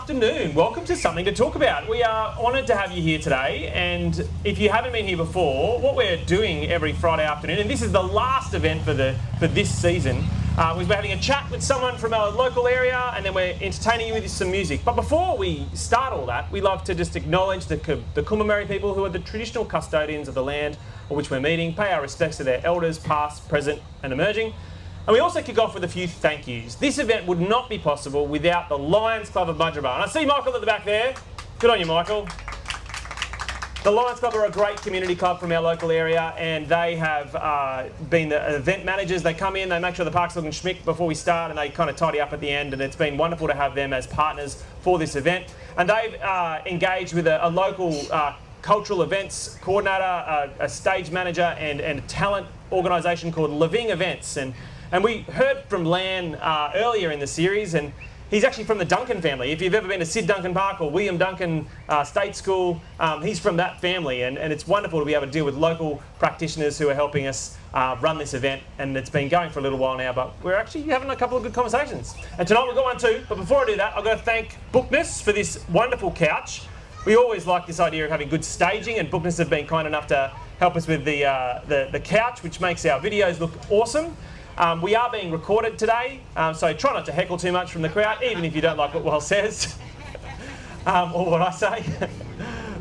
afternoon. Welcome to Something to Talk About. We are honoured to have you here today, and if you haven't been here before, what we're doing every Friday afternoon, and this is the last event for this season, we're having a chat with someone from our local area, and then we're entertaining you with some music. But before we start all that, we love to just acknowledge the Kumameri people who are the traditional custodians of the land on which we're meeting, pay our respects to their elders, past, present and emerging. And we also kick off with a few thank yous. This event would not be possible without the Lions Club of Mudgeeraba. And I see Michael at the back there. Good on you, Michael. The Lions Club are a great community club from our local area, and they have been the event managers. They come in, they make sure the park's looking schmick before we start, and they kind of tidy up at the end, and it's been wonderful to have them as partners for this event. And they've engaged with a local cultural events coordinator, a stage manager, and a talent organisation called Living Events. And we heard from Lan earlier in the series, and he's actually from the Duncan family. If you've ever been to Sid Duncan Park or William Duncan State School, he's from that family, and it's wonderful to be able to deal with local practitioners who are helping us run this event. And it's been going for a little while now, but we're actually having a couple of good conversations. And tonight we've got one too, but before I do that, I've got to thank Bookness for this wonderful couch. We always like this idea of having good staging, and Bookness have been kind enough to help us with the couch, which makes our videos look awesome. We are being recorded today, so try not to heckle too much from the crowd, even if you don't like what Wal says, or what I say.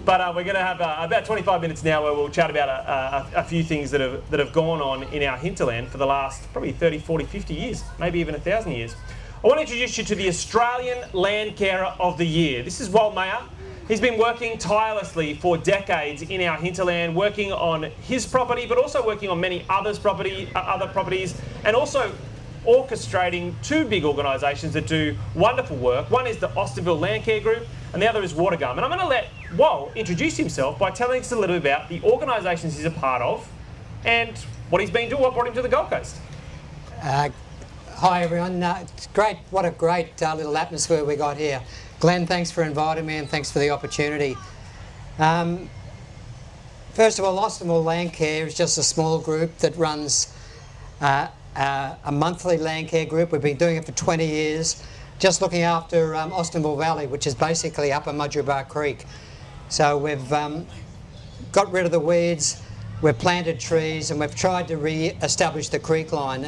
But we're going to have about 25 minutes now where we'll chat about a few things that have gone on in our hinterland for the last probably 30, 40, 50 years, maybe even 1,000 years. I want to introduce you to the Australian Land Carer of the Year. This is Wal Mayr. He's been working tirelessly for decades in our hinterland, working on his property, but also working on many other properties, and also orchestrating two big organisations that do wonderful work. One is the Austinville Land Care Group, and the other is Watergum. And I'm going to let Wal introduce himself by telling us a little bit about the organisations he's a part of and what he's been doing, what brought him to the Gold Coast. Hi everyone, it's great, what a great little atmosphere we got here. Glenn, thanks for inviting me and thanks for the opportunity. First of all, Austinville Land Care is just a small group that runs a monthly land care group. We've been doing it for 20 years, just looking after Austinville Valley, which is basically Upper Mudgeeraba Creek. So we've got rid of the weeds, we've planted trees, and we've tried to re-establish the creek line.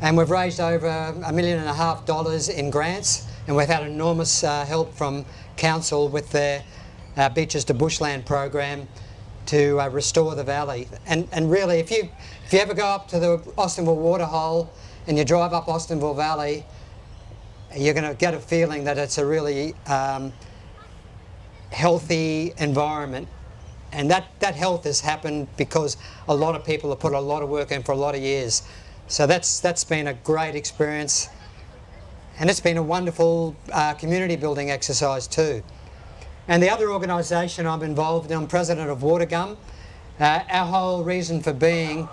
And we've raised over $1.5 million in grants, and we've had enormous help from council with their Beaches to Bushland program to restore the valley. And really, if you ever go up to the Austinville Waterhole and you drive up Austinville Valley, you're going to get a feeling that it's a really healthy environment. And that health has happened because a lot of people have put a lot of work in for a lot of years. So that's been a great experience, and it's been a wonderful community building exercise too. And the other organisation I'm involved in, I'm president of Watergum. Our whole reason for being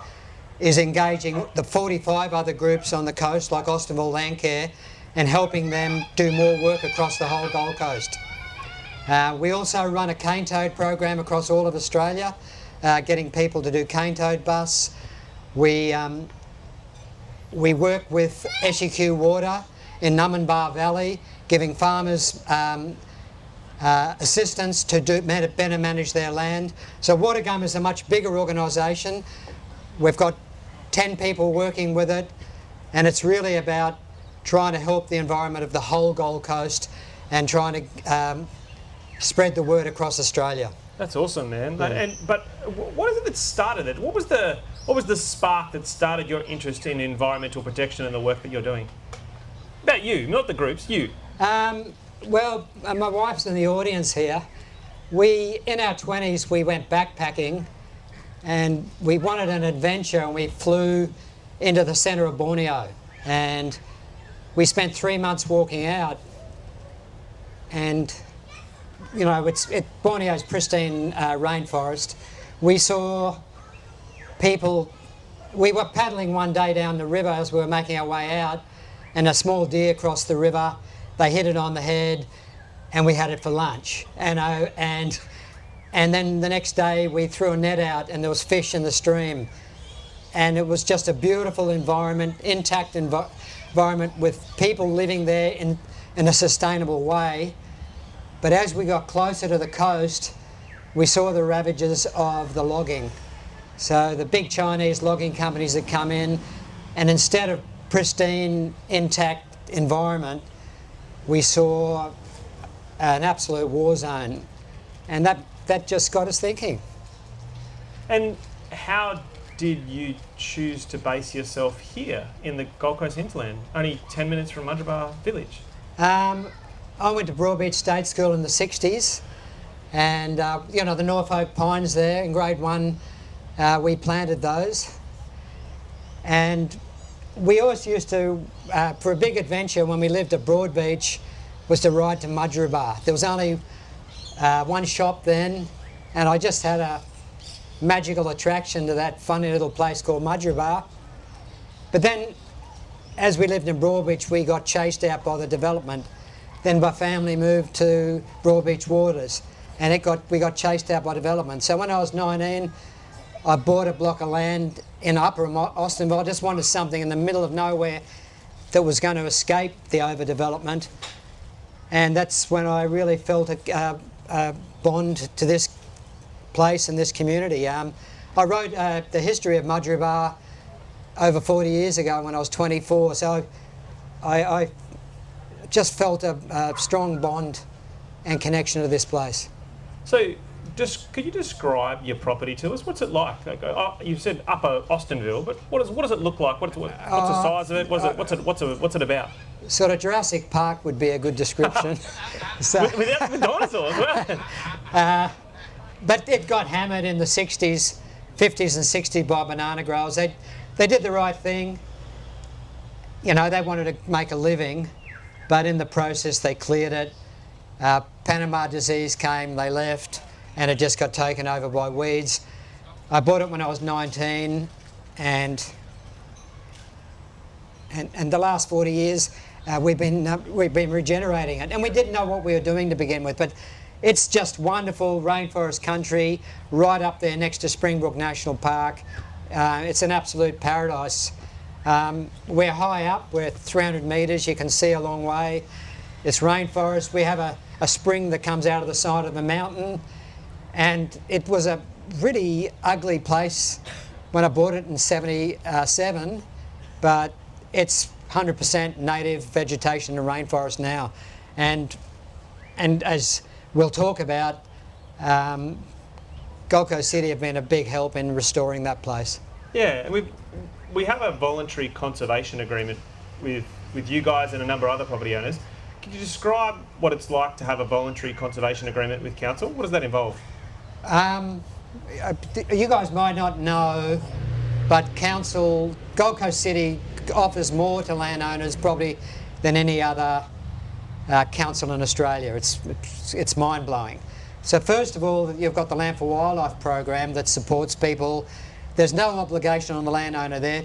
is engaging the 45 other groups on the coast like Austinville Land Care and helping them do more work across the whole Gold Coast. We also run a cane toad program across all of Australia, getting people to do cane toad busts. We work with SEQ Water in Numinbah Valley, giving farmers assistance to better manage their land. So Watergum is a much bigger organisation. We've got 10 people working with it, and it's really about trying to help the environment of the whole Gold Coast and trying to spread the word across Australia. That's awesome, man. Yeah. But what is it that started it? What was the spark that started your interest in environmental protection and the work that you're doing? About you, not the groups, you. Well, my wife's in the audience here. In our 20s, we went backpacking, and we wanted an adventure, and we flew into the centre of Borneo, and we spent 3 months walking out, and you know, Borneo's pristine rainforest. We saw people, we were paddling one day down the river as we were making our way out, and a small deer crossed the river. They hit it on the head, and we had it for lunch. And then the next day we threw a net out, and there was fish in the stream. And it was just a beautiful environment, intact environment with people living there in a sustainable way. But as we got closer to the coast, we saw the ravages of the logging. So the big Chinese logging companies that come in, and instead of pristine, intact environment, we saw an absolute war zone. And that just got us thinking. And how did you choose to base yourself here in the Gold Coast Hinterland, only 10 minutes from Mudgeeraba village? I went to Broadbeach State School in the 60s, and you know, the Norfolk pines there in grade 1, we planted those. And we always used to, for a big adventure when we lived at Broadbeach, was to ride to Mudgeeraba. There was only one shop then, and I just had a magical attraction to that funny little place called Mudgeeraba. But then, as we lived in Broadbeach, we got chased out by the development. Then my family moved to Broadbeach Waters, and we got chased out by development. So when I was 19, I bought a block of land in Upper Austinville. I just wanted something in the middle of nowhere that was going to escape the overdevelopment. And that's when I really felt a bond to this place and this community. I wrote the history of Mudgeeraba over 40 years ago when I was 24, so I just felt a strong bond and connection to this place. So, could you describe your property to us? What's it like? You said Upper Austinville, but what does it look like? What's the size of it? What's it about? Sort of Jurassic Park would be a good description. So, without the dinosaurs, well. But it got hammered in the 60s, 50s and 60s by banana growers. They did the right thing. You know, they wanted to make a living, but in the process they cleared it. Panama disease came, they left, and it just got taken over by weeds. I bought it when I was 19, and the last 40 years we've been regenerating it, and we didn't know what we were doing to begin with, but it's just wonderful rainforest country right up there next to Springbrook National Park. It's an absolute paradise. We're high up, we're 300 metres, you can see a long way. It's rainforest. We have a spring that comes out of the side of a mountain, and it was a really ugly place when I bought it in 77, but it's 100% native vegetation and rainforest now. And as we'll talk about, Gold Coast City have been a big help in restoring that place. Yeah, and we have a voluntary conservation agreement with you guys and a number of other property owners. Could you describe what it's like to have a voluntary conservation agreement with council? What does that involve? You guys might not know, but Gold Coast City offers more to landowners probably than any other council in Australia. It's mind-blowing. So first of all, you've got the Land for Wildlife program that supports people. There's no obligation on the landowner there.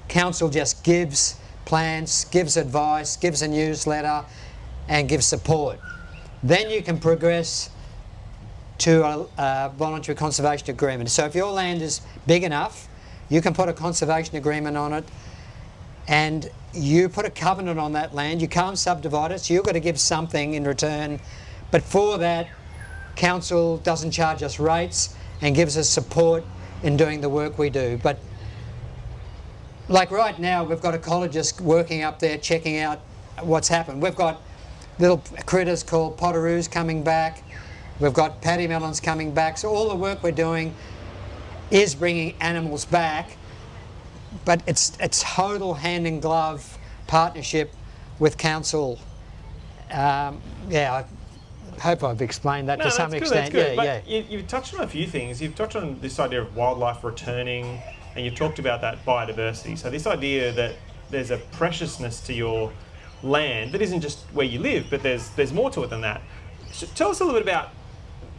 Council just gives plans, gives advice, gives a newsletter, and gives support. Then you can progress to a voluntary conservation agreement. So if your land is big enough, you can put a conservation agreement on it, and you put a covenant on that land. You can't subdivide it, so you've got to give something in return. But for that, council doesn't charge us rates and gives us support in doing the work we do. But like right now, we've got ecologists working up there checking out what's happened. We've got little critters called potoroos coming back. We've got paddy melons coming back. So all the work we're doing is bringing animals back, but it's total hand-in-glove partnership with council. Yeah, I hope I've explained that to some extent. That's good. You've touched on a few things. You've touched on this idea of wildlife returning, and you've talked about that biodiversity. So this idea that there's a preciousness to your land that isn't just where you live, but there's more to it than that. So tell us a little bit about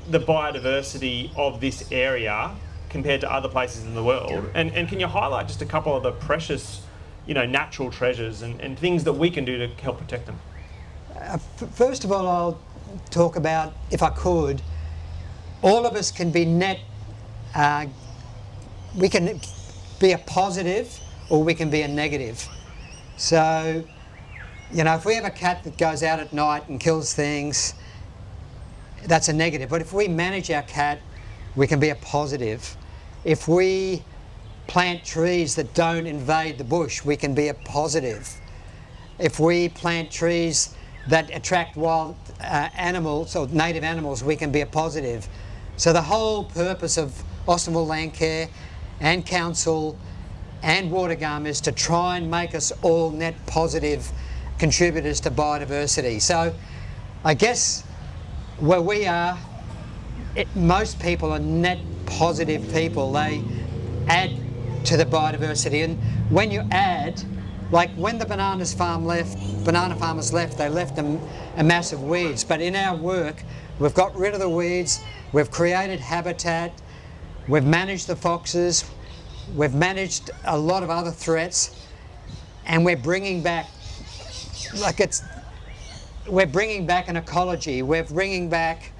the biodiversity of this area compared to other places in the world, and can you highlight just a couple of the precious, natural treasures and things that we can do to help protect them? First of all, I'll talk about, if I could, all of us can be we can be a positive or we can be a negative. So You know, if we have a cat that goes out at night and kills things, that's a negative. But if we manage our cat, we can be a positive. If we plant trees that don't invade the bush, we can be a positive. If we plant trees that attract wild animals or native animals, we can be a positive. So the whole purpose of Austinville Landcare and Council and Watergum is to try and make us all net positive contributors to biodiversity. So I guess where we are, most people are net positive people. They add to the biodiversity, and when you add, like when the banana farmers left, they left a mass of weeds. But in our work, we've got rid of the weeds, we've created habitat, we've managed the foxes, we've managed a lot of other threats, and we're bringing back, we're bringing back an ecology. We're bringing back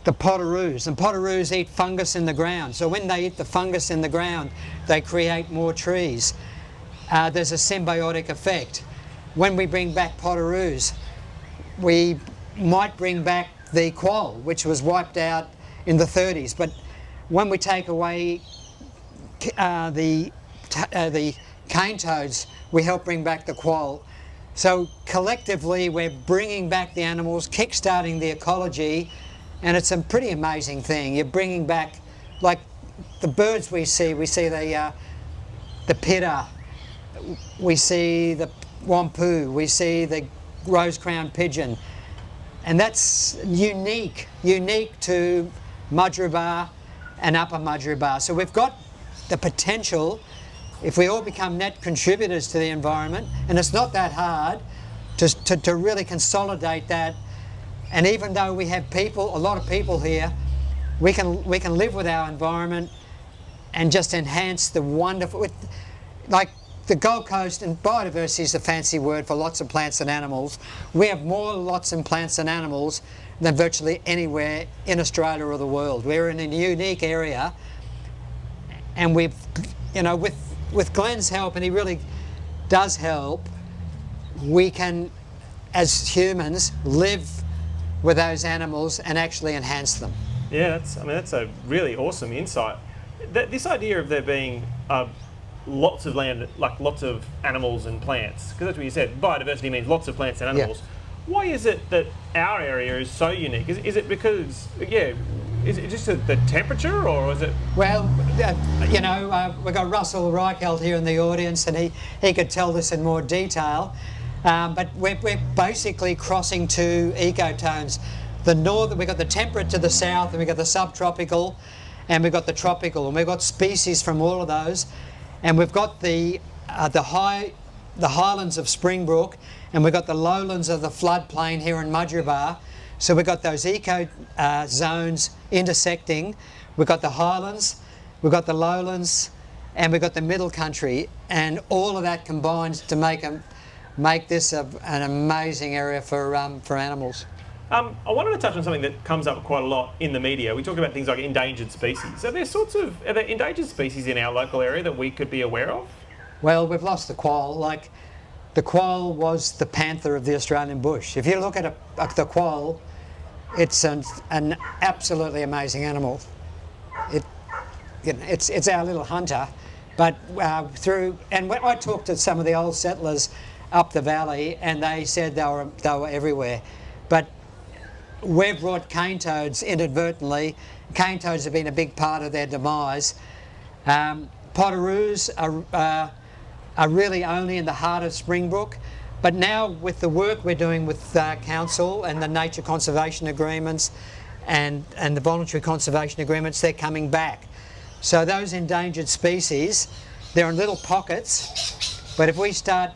the potoroos, and potoroos eat fungus in the ground. So when they eat the fungus in the ground, they create more trees. There's a symbiotic effect. When we bring back potoroos, we might bring back the quoll, which was wiped out in the 30s. But when we take away the cane toads, we help bring back the quoll. So collectively, we're bringing back the animals, kick-starting the ecology, and it's a pretty amazing thing. You're bringing back, like the birds we see the pitta, we see the wampu, we see the rose-crowned pigeon, and that's unique to Mudgeeraba and Upper Mudgeeraba. So we've got the potential, if we all become net contributors to the environment, and it's not that hard to really consolidate that. And even though we have people, a lot of people here, we can live with our environment and just enhance the wonderful, like the Gold Coast, and biodiversity is a fancy word for lots of plants and animals. We have more lots and plants and animals than virtually anywhere in Australia or the world. We're in a unique area, and we've, you know, with Glenn's help, and he really does help, we can, as humans, live with those animals and actually enhance them. Yeah, that's a really awesome insight. This idea of there being lots of land, like lots of animals and plants, because that's what you said, biodiversity means lots of plants and animals. Yeah. Why is it that our area is so unique? Is it because, is it just the temperature, or is it? Well, you know, we've got Russell Reichelt here in the audience, and he could tell this in more detail. But we're basically crossing two ecotones. The north, we've got the temperate to the south, and we've got the subtropical, and we've got the tropical, and we've got species from all of those. And we've got the highlands of Springbrook, and we've got the lowlands of the floodplain here in Mudgeeraba. So we've got those eco zones intersecting. We've got the highlands, we've got the lowlands, and we've got the middle country, and all of that combines to make this an amazing area for animals. I wanted to touch on something that comes up quite a lot in the media. We talk about things like endangered species. Are there endangered species in our local area that we could be aware of? Well, we've lost the quoll. Like, the quoll was the panther of the Australian bush. If you look at the quoll, it's an absolutely amazing animal. It's our little hunter. But and when I talked to some of the old settlers up the valley, and they said they were everywhere. But we've brought cane toads inadvertently. Cane toads have been a big part of their demise. Potoroos are really only in the heart of Springbrook. But now, with the work we're doing with Council and the nature conservation agreements and the voluntary conservation agreements, they're coming back. So those endangered species, they're in little pockets, but if we start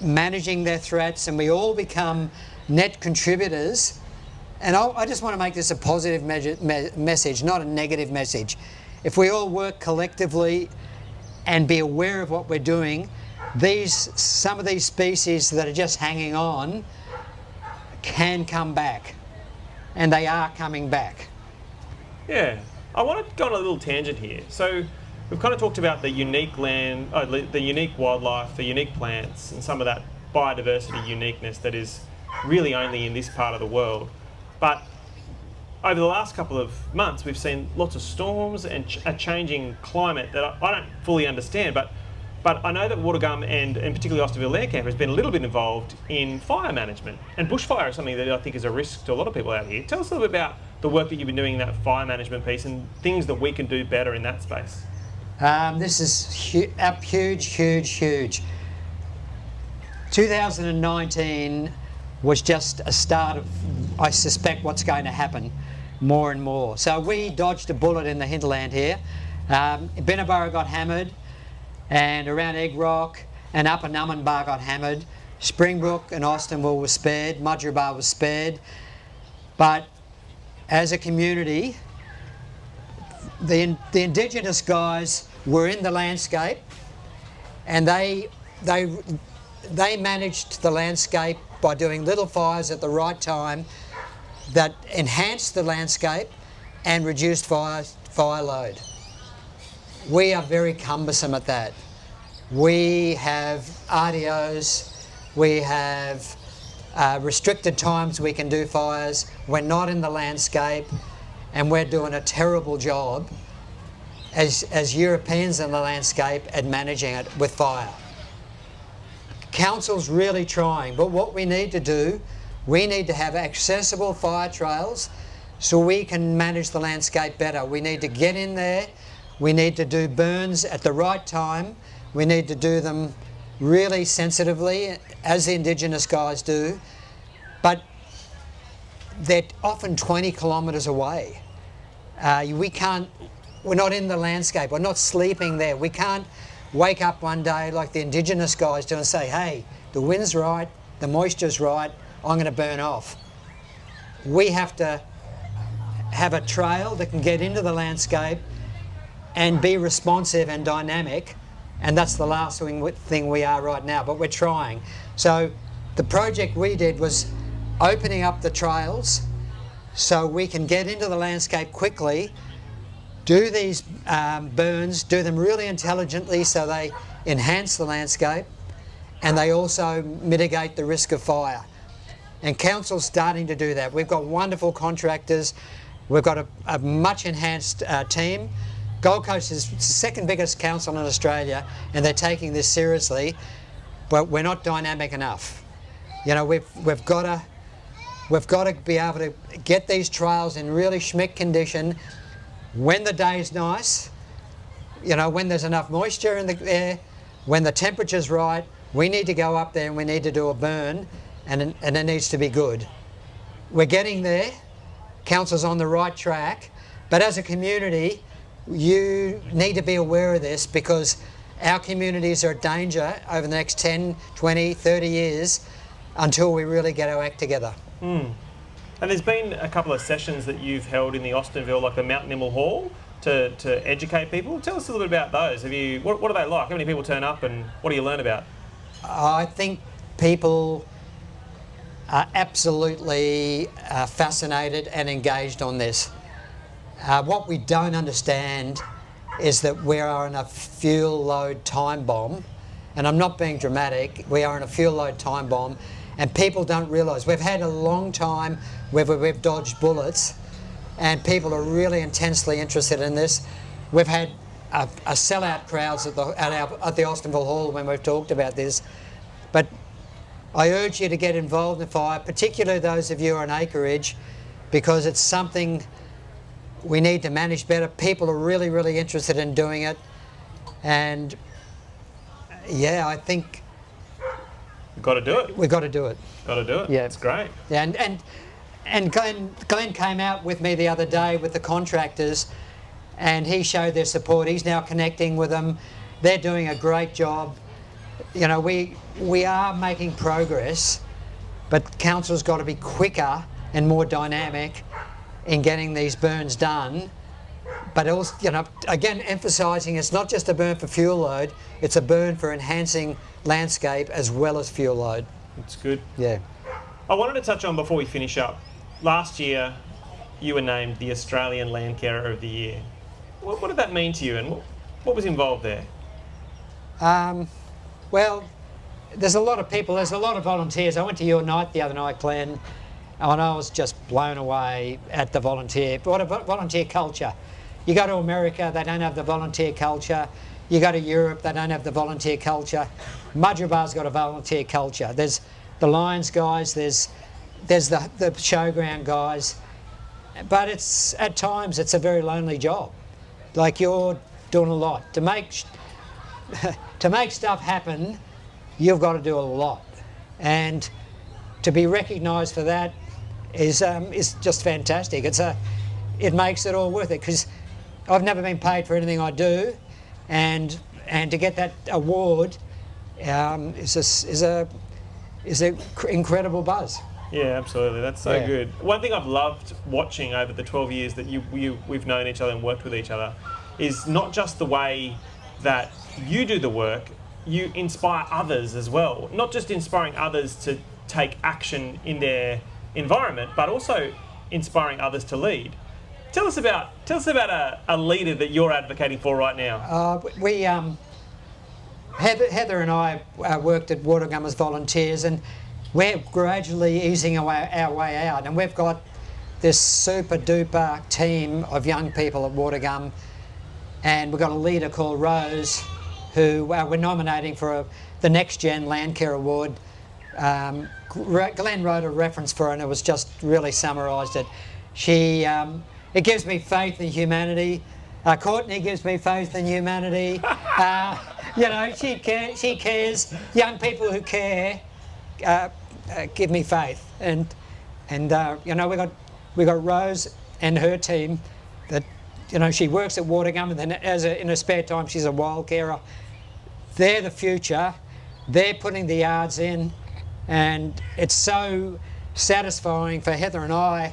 managing their threats and we all become net contributors, and I just want to make this a positive message, not a negative message. If we all work collectively and be aware of what we're doing, some of these species that are just hanging on can come back, and they are coming back. Yeah, I want to go on a little tangent here. So we've kind of talked about the unique land, the unique wildlife, the unique plants, and some of that biodiversity uniqueness that is really only in this part of the world. But over the last couple of months, we've seen lots of storms and a changing climate that I don't fully understand. But I know that Watergum and particularly Austinville Land Camper has been a little bit involved in fire management. And bushfire is something that I think is a risk to a lot of people out here. Tell us a little bit about the work that you've been doing in that fire management piece and things that we can do better in that space. This is huge. 2019 was just a start of, I suspect, what's going to happen more and more. So we dodged a bullet in the hinterland here. Binnaburra got hammered, and around Egg Rock and Upper Numinbah got hammered. Springbrook and Austinville was spared, Mudgeeraba was spared. But as a community, the Indigenous guys were in the landscape, and they managed the landscape by doing little fires at the right time that enhanced the landscape and reduced fire load. We are very cumbersome at that. We have RDOs, we have restricted times we can do fires, we're not in the landscape, and we're doing a terrible job as Europeans in the landscape at managing it with fire. Council's really trying, but what we need to do, we need to have accessible fire trails so we can manage the landscape better. We need to get in there, we need to do burns at the right time, we need to do them really sensitively, as the Indigenous guys do, but they're often 20 kilometres away. We're not in the landscape, we're not sleeping there. We can't wake up one day like the Indigenous guys do and say, hey, the wind's right, the moisture's right, I'm going to burn off. We have to have a trail that can get into the landscape and be responsive and dynamic, and that's the last thing we are right now, but we're trying. So the project we did was opening up the trails so we can get into the landscape quickly, do these burns, do them really intelligently so they enhance the landscape and they also mitigate the risk of fire. And Council's starting to do that. We've got wonderful contractors, we've got a much enhanced team. Gold Coast is the second biggest council in Australia and they're taking this seriously, but we're not dynamic enough. You know, we've got to be able to get these trails in really schmick condition when the day's nice, you know, when there's enough moisture in the air, when the temperature's right. We need to go up there and we need to do a burn, and it needs to be good. We're getting there, Council's on the right track, but as a community, you need to be aware of this because our communities are at danger over the next 10, 20, 30 years until we really get our act together. And there's been a couple of sessions that you've held in the Austinville, like the Mount Nimble Hall, to educate people. Tell us a little bit about those. What are they like? How many people turn up and what do you learn about? I think people are absolutely fascinated and engaged on this. What we don't understand is that we are in a fuel load time bomb, and I'm not being dramatic, we are in a fuel load time bomb, and people don't realise. We've had a long time where we've dodged bullets and people are really intensely interested in this. We've had a sellout crowds at the Austinville Hall when we've talked about this, but I urge you to get involved in fire, particularly those of you on acreage, because it's something we need to manage better. People are really, really interested in doing it, and yeah, I think we've got to do it. We've got to do it. Got to do it. Yeah, it's great. Yeah, and Glenn came out with me the other day with the contractors, and he showed their support. He's now connecting with them. They're doing a great job. You know, we are making progress, but Council's got to be quicker and more dynamic in getting these burns done. But also, you know, again, emphasising it's not just a burn for fuel load, it's a burn for enhancing landscape as well as fuel load. That's good. Yeah. I wanted to touch on, before we finish up, last year you were named the Australian Land Carer of the Year. What did that mean to you and what was involved there? Well, there's a lot of people, there's a lot of volunteers. I went to your night the other night, Glenn, and I was just blown away at the volunteer. What a volunteer culture. You go to America, they don't have the volunteer culture. You go to Europe, they don't have the volunteer culture. Mudgeebar's got a volunteer culture. There's the Lions guys, there's the showground guys, but at times it's a very lonely job. Like, you're doing a lot. To make stuff happen, you've got to do a lot. And to be recognised for that is just fantastic. It makes it all worth it, because I've never been paid for anything I do, and to get that award is an incredible buzz. Yeah, absolutely. That's so good. One thing I've loved watching over the 12 years that we've known each other and worked with each other is not just the way that you do the work, you inspire others as well. Not just inspiring others to take action in their environment, but also inspiring others to lead. Tell us about a leader that you're advocating for right now. Heather and I worked at Watergum as volunteers, and we're gradually easing our way out, and we've got this super duper team of young people at Watergum, and we've got a leader called Rose, who we're nominating for the Next Gen Landcare Award. Glenn wrote a reference for her, and it was just really summarised it. It gives me faith in humanity. Courtney gives me faith in humanity. You know, she cares. Young people who care give me faith. And you know, we got Rose and her team that, you know, she works at Watergum, and then in her spare time she's a wild carer. They're the future. They're putting the yards in, and it's so satisfying for Heather and I,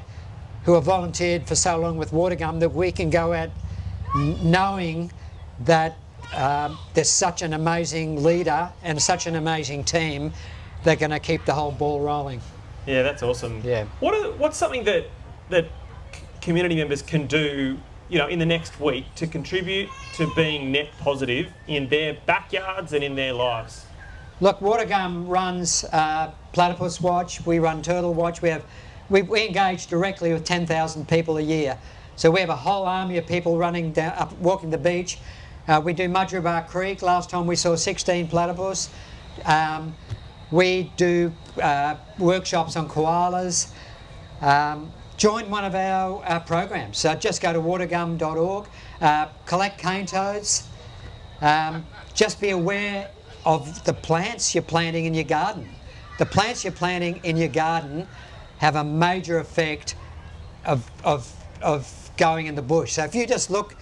who have volunteered for so long with Watergum, that we can go out knowing that there's such an amazing leader and such an amazing team. They're going to keep the whole ball rolling. Yeah, that's awesome. Yeah. What's something that community members can do, you know, in the next week to contribute to being net positive in their backyards and in their lives? Look, Watergum runs Platypus Watch. We run Turtle Watch. We engage directly with 10,000 people a year. So we have a whole army of people running down, walking the beach. We do Mudgeebar Creek. Last time we saw 16 platypus. We do workshops on koalas. Join one of our programs. So just go to watergum.org. Collect cane toads. Just be aware of the plants you're planting in your garden. The plants you're planting in your garden have a major effect of going in the bush. So if you just look,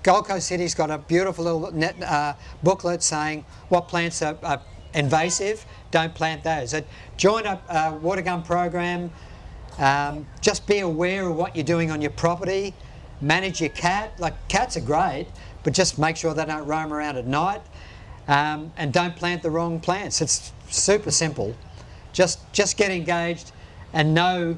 Gold Coast City's got a beautiful little booklet saying what plants are invasive, don't plant those. So join a Watergum program. Just be aware of what you're doing on your property. Manage your cat. Like, cats are great, but just make sure they don't roam around at night. And don't plant the wrong plants. It's super simple. Just get engaged and know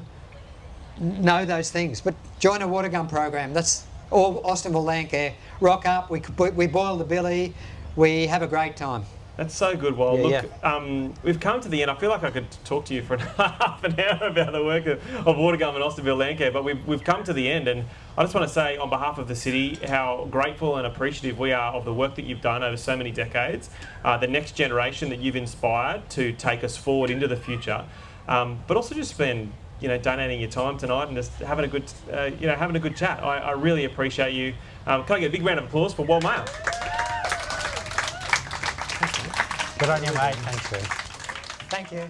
those things. But join a Watergum program. That's all Austinville Landcare. Rock up. We boil the billy. We have a great time. That's so good, Wal. Look, we've come to the end. I feel like I could talk to you for half an hour about the work of Watergum and Austinville Landcare, but we've come to the end, and I just want to say on behalf of the city how grateful and appreciative we are of the work that you've done over so many decades, the next generation that you've inspired to take us forward into the future, but also just been, you know, donating your time tonight and just having a good chat. I really appreciate you. Can I get a big round of applause for Wal Mayr? Good on you, mate. Thanks, Ray. Thank you.